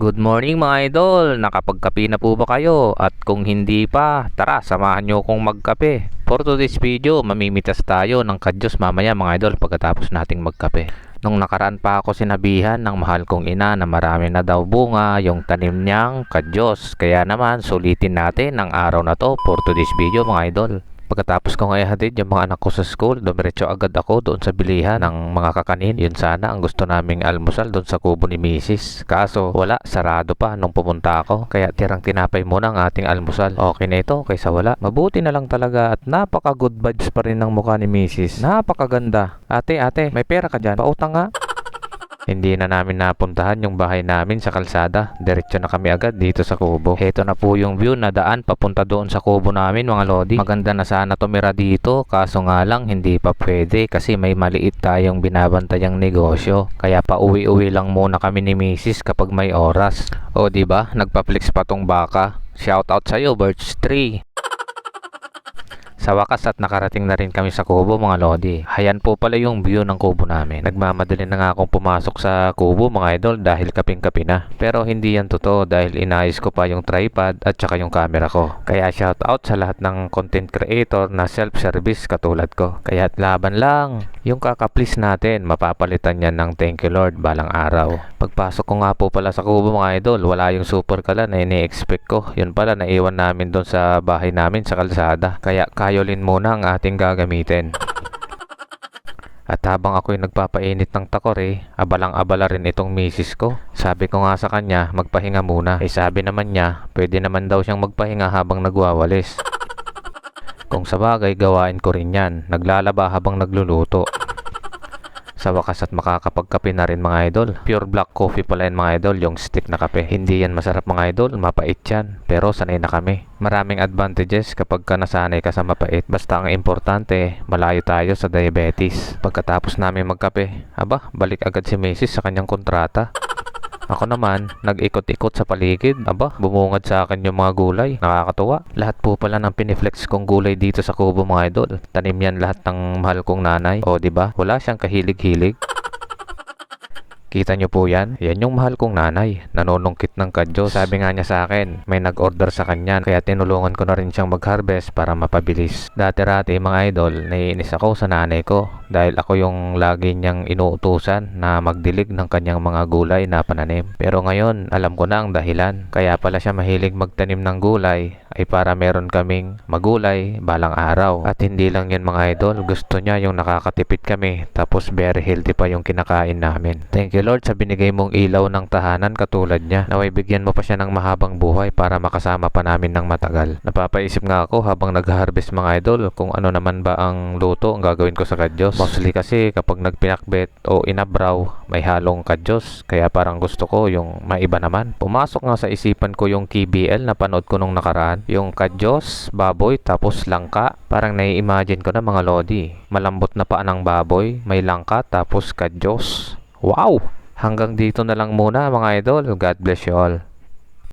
Good morning mga idol, nakapagkape na po ba kayo? At kung hindi pa, tara samahan nyo akong magkape. For today's video, mamimitas tayo ng kadyos mamaya mga idol pagkatapos nating magkape. Nung nakaraan pa ako sinabihan ng mahal kong ina na marami na daw bunga yung tanim niyang kadyos. Kaya naman sulitin natin ang araw na to for today's video mga idol. Pagkatapos ko nga ihatid yung mga anak ko sa school, dumiretso agad ako doon sa bilihan ng mga kakanin. Yun sana ang gusto naming almusal doon sa kubo ni Mrs. Kaso wala, sarado pa nung pumunta ako. Kaya tirang tinapay muna ang ating almusal. Okay na ito kaysa wala. Mabuti na lang talaga at napaka good vibes pa rin ng mukha ni Mrs. Napakaganda. Ate, may pera ka dyan? Pautang nga. Hindi na namin napuntahan yung bahay namin sa kalsada. Diretso na kami agad dito sa kubo. Heto na po yung view na daan papunta doon sa kubo namin mga lodi. Maganda na sana tumira dito, kaso nga lang hindi pa pwede kasi may maliit tayong binabantayang negosyo. Kaya pauwi-uwi lang muna kami ni Mrs. kapag may oras. O diba, nagpa-flex pa tong baka. Shoutout sa'yo, Birch 3. Sa wakas at nakarating na rin kami sa kubo mga lodi. Hayan po pala yung view ng kubo namin. Nagmamadali na nga akong pumasok sa kubo mga idol dahil kaping-kapi na. Pero hindi yan totoo dahil inayos ko pa yung tripod at saka yung camera ko. Kaya shout out sa lahat ng content creator na self-service katulad ko. Kaya't laban lang. Yung kakaplis natin, mapapalitan yan ng thank you Lord balang araw. Pagpasok ko nga po pala sa kubo mga idol, wala yung super kala na ini-expect ko. Yun pala naiwan namin doon sa bahay namin sa kalsada. Kaya kayolin muna ang ating gagamitin. At habang ako'y nagpapainit ng takore, abalang-abala rin itong misis ko. Sabi ko nga sa kanya, magpahinga muna. Sabi naman niya, pwede naman daw siyang magpahinga habang nagwawalis. Kung sa bagay, gawain ko rin yan. Naglalaba habang nagluluto. Sa wakas at makakapagkape na rin mga idol. Pure black coffee pala yan mga idol, yung stick na kape. Hindi yan masarap mga idol, mapait yan. Pero sanay na kami. Maraming advantages kapag ka nasanay ka sa mapait. Basta ang importante, malayo tayo sa diabetes. Pagkatapos namin magkape, balik agad si Mrs. sa kanyang kontrata. Ako naman, nag-ikot-ikot sa paligid. Bumungad sa akin yung mga gulay. Nakakatuwa. Lahat po pala ng piniflex kong gulay dito sa kubo mga idol. Tanim yan lahat ng mahal kong nanay. O diba? Wala siyang kahilig-hilig. Kita nyo po yan? Yan yung mahal kong nanay. Nanonongkit ng kadyos. Sabi nga niya sa akin, may nag-order sa kanya. Kaya tinulungan ko na rin siyang mag-harvest para mapabilis. Dati-rati mga idol, naiinis ako sa nanay ko. Dahil ako yung lagi niyang inuutusan na magdilig ng kanyang mga gulay na pananim. Pero ngayon, alam ko na ang dahilan. Kaya pala siya mahilig magtanim ng gulay ay para meron kaming magulay balang araw. At hindi lang yan mga idol, gusto niya yung nakakatipid kami. Tapos very healthy pa yung kinakain namin. Thank you Lord sa binigay mong ilaw ng tahanan katulad niya. Naway bigyan mo pa siya ng mahabang buhay para makasama pa namin ng matagal. Napapaisip nga ako habang nag-harvest mga idol kung ano naman ba ang luto ang gagawin ko sa kadyos. Mostly kasi kapag nagpinakbet o inabraw may halong kadyos. Kaya parang gusto ko yung maiba naman. Pumasok nga sa isipan ko yung KBL na panood ko nung nakaraan. Yung kadyos, baboy, tapos langka. Parang nai-imagine ko na mga lodi. Malambot na paa ng baboy, may langka, tapos kadyos. Wow! Hanggang dito na lang muna mga idol. God bless you all.